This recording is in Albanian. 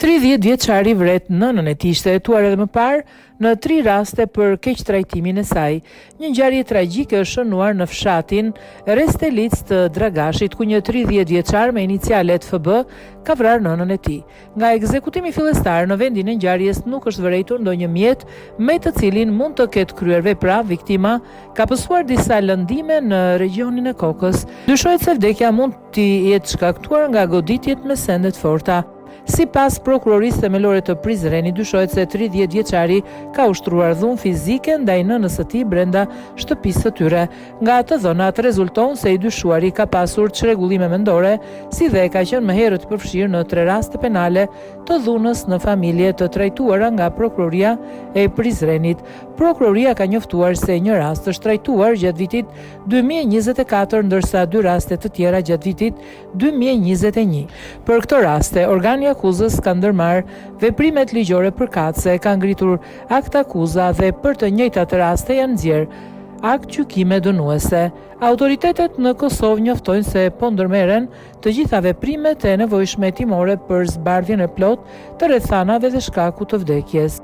30 vjeçari vret nënën e tij, ishte hetuar edhe më parë në 3 raste për keq trajtimin e saj. Një ngjarje tragjike është shënuar në fshatin Restelic të Dragashit, ku një 30 vjeçar me inicialet FB ka vrarë nënën e tij. Nga ekzekutimi fillestar në vendin e ngjarjes nuk është vërejtur ndonjë mjet me të cilin mund të ketë kryer vepra. Viktima ka pësuar disa lëndime në regionin e kokës. Dyshohet se vdekja mund të jetë shkaktuar nga goditjet me sende të forta. Sipas prokurorisë themelore të Prizrenit, dyshohet se 30 vjeçari ka ushtruar dhunë fizike ndaj nënës së tij brenda shtëpisë së tyre. Nga ato dhënat rezulton se i dyshuari ka pasur çrregullime mendore, si dhe ka qenë më herët përfshirë në 3 raste penale të dhunës në familje të trajtuara nga prokuroria e Prizrenit. Prokuroria ka njoftuar se një rast është trajtuar gjatë vitit 2024, ndërsa 2 raste të tjera gjatë vitit 2021. Për këto raste, organi akuzës ka ndërmarrë veprimet ligjore përkatëse, ka ngritur akt akuza dhe për të njëjtat raste janë nxjerrë akt gjykime dënuese. Autoritetet në Kosovë njoftojnë se po ndërmerren të gjitha veprimet e nevojshme hetimore për zbardhjen e plotë të rrethanave dhe shkaku të vdekjes.